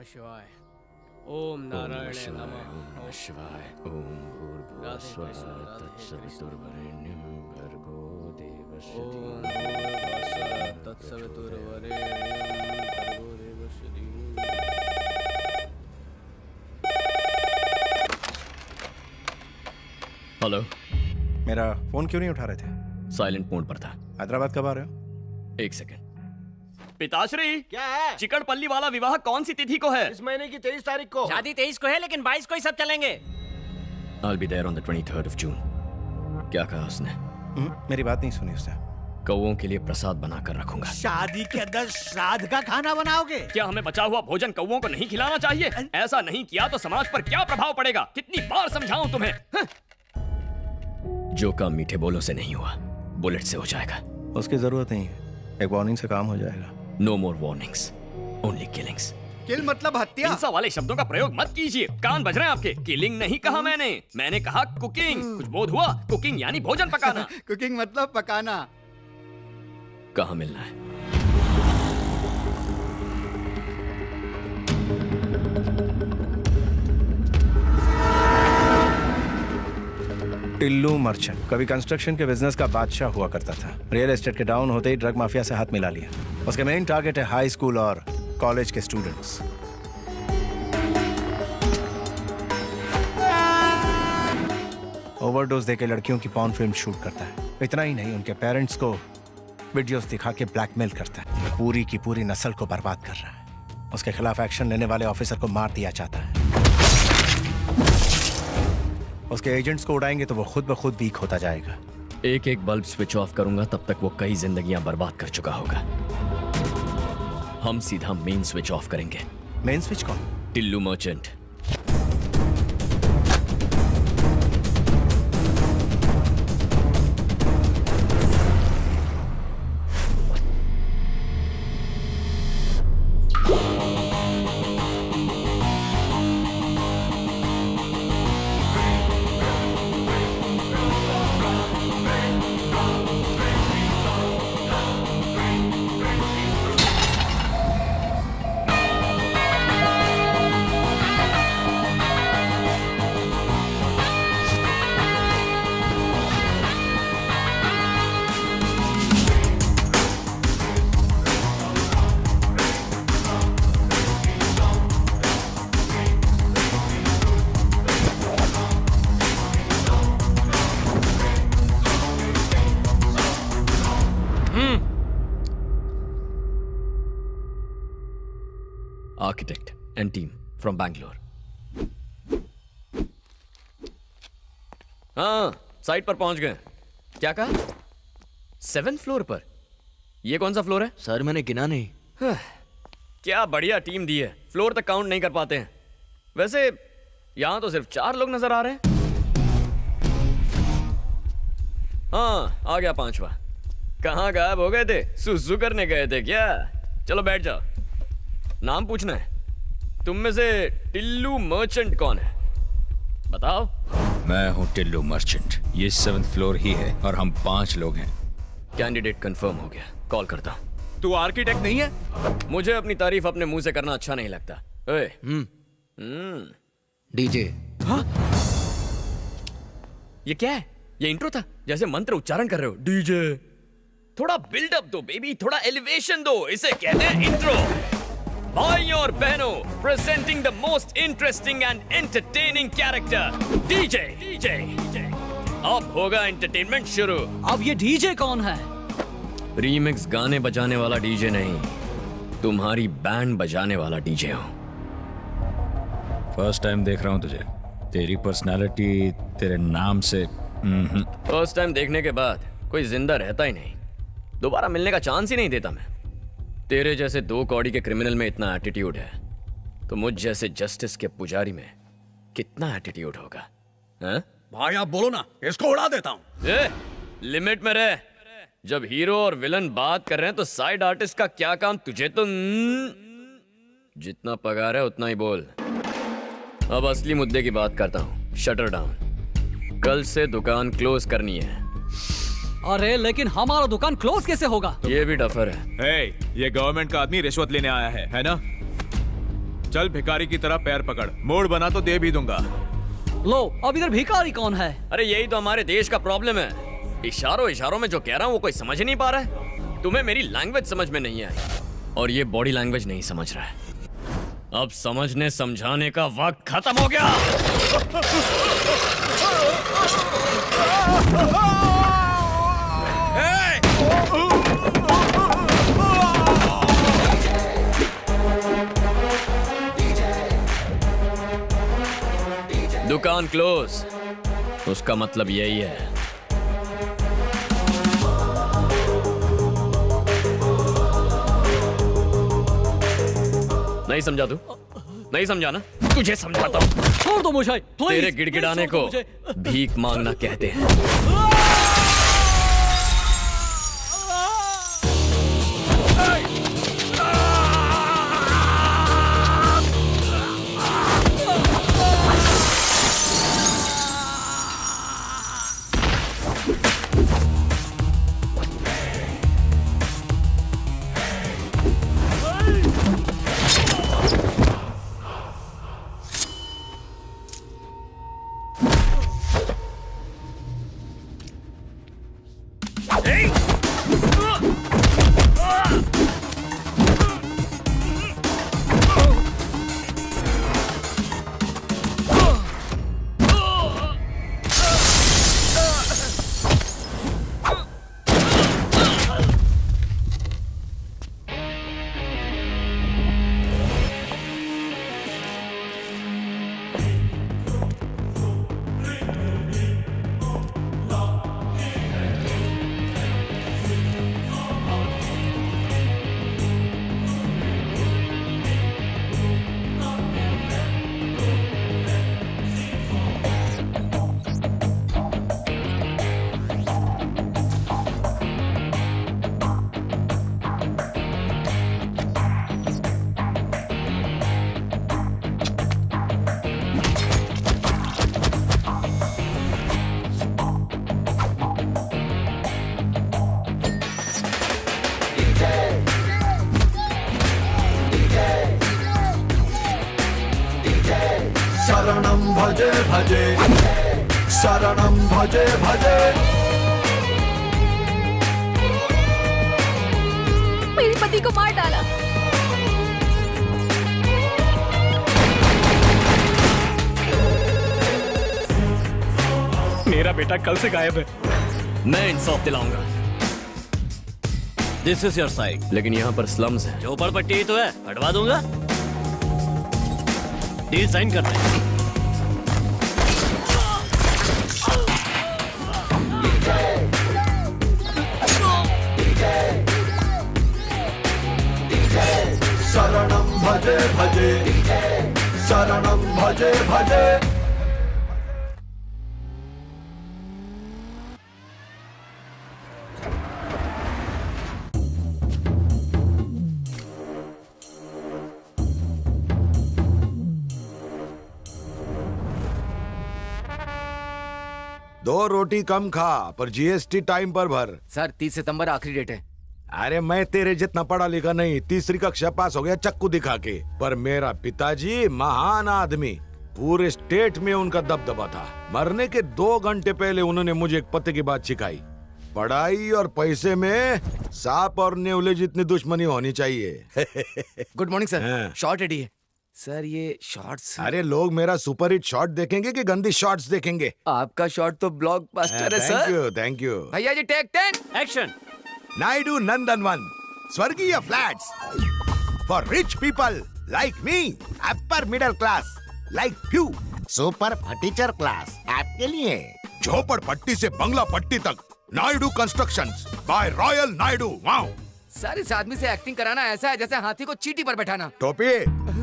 शिवाय। ओम नारायण नमः। ओम शिवाय। ओम भूर्भुवः स्वः तत्सवितुर्वरेण्यं भर्गो देवस्य ओम धीमहि तत्सवितुर्वरेण्यं भर्गो देवस्य धीमहि। हेलो। मेरा फोन क्यों नहीं उठा रहे थे? साइलेंट मोड पर था। हैदराबाद कब आ रहे हो? एक सेकंड। पिताश्री, क्या है? चिकनपल्ली वाला विवाह कौन सी तिथि को है? इस महीने की 23 तारीख को। शादी 23 को है, लेकिन 22 को ही सब चलेंगे। I'll be there on the 23rd of June। क्या कहा उसने? मेरी बात नहीं सुनी उसने। कौओं के लिए प्रसाद बनाकर रखूंगा। शादी के अंदर श्राद्ध का खाना बनाओगे? क्या हमें बचा हुआ भोजन कौओं को नहीं खिलाना चाहिए? ऐसा नहीं किया तो समाज पर क्या प्रभाव पड़ेगा? कितनी बार समझाऊं तुम्हें? जो काम मीठे बोलों से नहीं हुआ, बुलेट से हो जाएगा। उसकी जरूरत नहीं है, एक वार्निंग से काम हो जाएगा। No more warnings, only killings। किल मतलब हत्या। हिंसा वाले शब्दों का प्रयोग मत कीजिए, कान बज रहे हैं आपके। किलिंग नहीं कहा मैंने कहा कुकिंग। कुछ बोध हुआ? कुकिंग यानी भोजन पकाना। कुकिंग मतलब पकाना। कहाँ मिलना है? टिल्लू मर्चेंट कभी कंस्ट्रक्शन के बिजनेस का बादशाह हुआ करता था। रियल एस्टेट के डाउन होते ही ड्रग माफिया से हाथ मिला लिया। उसके मेन टारगेट है हाई स्कूल और कॉलेज के स्टूडेंट्स। ओवरडोज देके लड़कियों की पॉर्न फिल्म शूट करता है। इतना ही नहीं, उनके पेरेंट्स को वीडियोस दिखा के ब्लैकमेल करता है। पूरी की पूरी नस्ल को बर्बाद कर रहा है। उसके खिलाफ एक्शन लेने वाले ऑफिसर को मार दिया जाता है। उसके एजेंट्स को उड़ाएंगे तो वो खुद ब खुद वीक होता जाएगा। एक एक बल्ब स्विच ऑफ करूंगा तब तक वो कई जिंदगियां बर्बाद कर चुका होगा। हम सीधा मेन स्विच ऑफ करेंगे। मेन स्विच कौन? Tillu merchant. Architect and team from Bangalore. हाँ, साइट पर पहुंच गए। क्या कहा? 7th फ्लोर पर? ये कौन सा फ्लोर है? सर मैंने गिना नहीं। क्या बढ़िया टीम दी है। फ्लोर तक काउंट नहीं कर पाते हैं। वैसे यहां तो सिर्फ 4 लोग नजर आ रहे हैं। हाँ, आ गया 5वां। कहाँ गायब हो गए थे? सुसु करने गए थे क्या? चलो बैठ जाओ। नाम पूछना है। तुम में से टिल्लू मर्चेंट कौन है? बताओ। मैं हूँ टिल्लू मर्चेंट। ये 7th फ्लोर ही है और हम 5 लोग हैं। कैंडिडेट कंफर्म हो गया, कॉल करता हूँ। तू आर्किटेक्ट नहीं है? मुझे अपनी तारीफ अपने मुंह से करना अच्छा नहीं लगता। ओए। डीजे। ये क्या है? ये इंट्रो था? जैसे मंत्र उच्चारण कर रहे हो। डीजे। थोड़ा बिल्डअप दो बेबी, थोड़ा एलिवेशन दो। इसे कहते हैं इंट्रो। भाई और बहनों, presenting the most interesting and entertaining character, DJ. अब होगा एंटरटेनमेंट शुरू। अब ये डीजे कौन है? रीमिक्स गाने बजाने वाला डीजे नहीं, तुम्हारी बैंड बजाने वाला डीजे हूँ। फर्स्ट टाइम देख रहा हूँ तुझे। तेरी पर्सनालिटी तेरे नाम से फर्स्ट टाइम देखने के बाद कोई जिंदा रहता ही नहीं। दोबारा मिलने का चांस ही नहीं देता मैं। तेरे जैसे 2 कौड़ी के क्रिमिनल में इतना एटीट्यूड है, तो मुझ जैसे जस्टिस के पुजारी में कितना एटीट्यूड होगा? हैं? भाई आप बोलो ना, इसको उड़ा देता हूँ। लिमिट में रह। जब हीरो और विलन बात कर रहे हैं तो साइड आर्टिस्ट का क्या काम? तुझे तो जितना पगार है उतना ही बोल। अब असली मुद्दे की बात करता हूँ। Shutter down. कल से दुकान क्लोज करनी है। अरे लेकिन हमारा दुकान क्लोज कैसे होगा? ये भी डफर है। ये गवर्नमेंट का आदमी रिश्वत लेने आया है ना? चल भिखारी की तरह पैर पकड़, मूड बना तो दे भी दूंगा। लो, अब इधर भिखारी कौन है? अरे यही तो हमारे देश का प्रॉब्लम है। इशारों इशारों में जो कह रहा हूँ वो कोई समझ ही नहीं पा रहा है। तुम्हें मेरी लैंग्वेज समझ में नहीं आई और ये बॉडी लैंग्वेज नहीं समझ रहा है। अब समझने समझाने का वक्त खत्म हो गया। दुकान क्लोज, उसका मतलब यही है। नहीं समझा तू? नहीं समझा ना? तुझे समझाता हूँ। छोड़ दो मुझे, please, तेरे please गिड़गिड़ाने छोड़ को दो मुझे। भीख मांगना कहते हैं। शरणं भजे भजे शरणं भजे भजे। मेरे पति को मार डाला। मेरा बेटा कल से गायब है। मैं इंसाफ दिलाऊंगा। This is your side. लेकिन यहाँ पर स्लम्स है। जो पट्टी तो है, हटवा दूंगा। डील साइन करते हैं। शरणं भजे भजे शरणं भजे भजे। दो रोटी कम खा पर जीएसटी टाइम पर भर। सर 30 सितंबर आखिरी डेट है। अरे मैं तेरे जितना पढ़ा लिखा नहीं, तीसरी कक्षा पास हो गया चक्कू दिखा के। पर मेरा पिताजी महान आदमी, पूरे स्टेट में उनका दबदबा था। मरने के 2 घंटे पहले उन्होंने मुझे एक पते की बात सिखाई। पढ़ाई और पैसे में सांप और नेवले जितनी दुश्मनी होनी चाहिए। Good morning sir. हाँ। शॉर्ट रेडी है सर। ये शॉर्ट्स। अरे लोग मेरा सुपर हिट शॉट देखेंगे कि गंदी शॉट्स देखेंगे? आपका शॉट तो ब्लॉकबस्टर है सर। Thank you. भैया जी टेक 10 एक्शन। नायडू नंदनवन स्वर्गीय flats for rich people like me, upper middle class like you, super furniture class आपके लिए। झोपड़पट्टी से बंगला पट्टी तक, Naidu constructions by royal Naidu. Wow sir, इस आदमी से एक्टिंग कराना ऐसा है जैसे हाथी को चींटी पर बैठाना। टोपी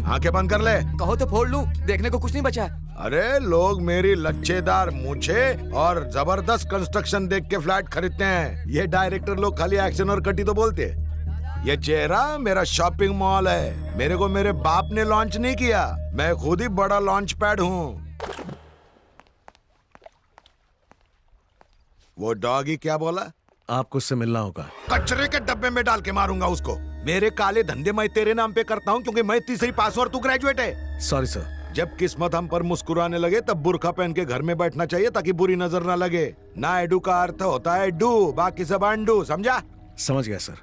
आंखें बंद कर ले। कहो तो फोड़ लूं, देखने को कुछ नहीं बचा। अरे लोग मेरी लच्छेदार मूछे और जबरदस्त कंस्ट्रक्शन देख के फ्लैट खरीदते हैं। ये डायरेक्टर लोग खाली एक्शन और कटी तो बोलते। ये चेहरा मेरा शॉपिंग मॉल है। मेरे को मेरे बाप ने लॉन्च नहीं किया, मैं खुद ही बड़ा लॉन्च पैड हूँ। वो डॉगी क्या बोला? आपको उससे मिलना होगा। कचरे के डब्बे में डाल के मारूंगा उसको। मेरे काले धंधे मैं तेरे नाम पे करता हूँ क्योंकि मैं तीसरी पास और तू ग्रेजुएट है। Sorry sir. जब किस्मत हम पर मुस्कुराने लगे तब बुर्का पहन के घर में बैठना चाहिए ताकि बुरी नजर ना लगे। ना एडू का अर्थ होता है डू, बाकी सब अंडू, समझा? समझ गया सर।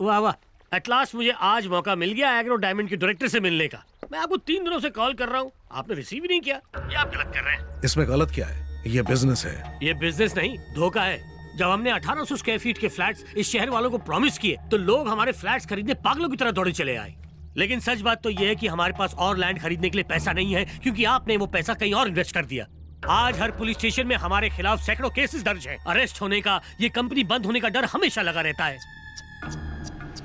वाह वाह, एट लास्ट मुझे आज मौका मिल गया एग्रो डायमंड के डायरेक्टर से मिलने का। मैं आपको 3 दिनों से कॉल कर रहा हूँ, आपने रिसीव ही नहीं किया। ये आप गलत कर रहे हैं। इसमें गलत क्या है? ये बिजनेस है। ये बिजनेस नहीं, धोखा है। जब हमने 1800 स्क्वायर फीट के फ्लैट्स इस शहर वालों को प्रॉमिस किए तो लोग हमारे फ्लैट्स खरीदने पागलों की तरह दौड़े चले आए। लेकिन सच बात तो ये है कि हमारे पास और लैंड खरीदने के लिए पैसा नहीं है क्योंकि आपने वो पैसा कहीं और इन्वेस्ट कर दिया। आज हर पुलिस स्टेशन में हमारे खिलाफ सैकड़ों केसेस दर्ज हैं। अरेस्ट होने का, ये कंपनी बंद होने का डर हमेशा लगा रहता है।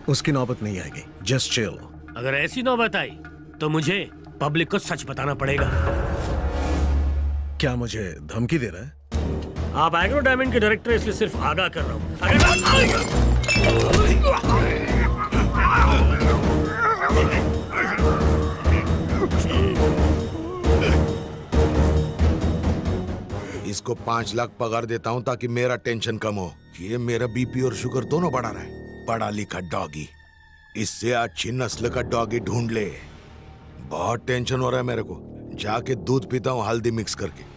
उसकी नौबत नहीं आएगी, जस्ट चिल। अगर ऐसी नौबत आई तो मुझे पब्लिक को सच बताना पड़ेगा। क्या मुझे धमकी दे रहा है? आप एग्रो डायमंड के डायरेक्टर, इसलिए सिर्फ आगाह कर रहा हूँ। अगर इसको 5 लाख पगार देता हूँ ताकि मेरा टेंशन कम हो। ये मेरा बीपी और शुगर दोनों बढ़ा रहा है। पढ़ा लिखा डॉगी, इससे अच्छी नस्ल का डॉगी ढूंढ ले। बहुत टेंशन हो रहा है मेरे को। जाके दूध पीता हूँ हल्दी मिक्स करके।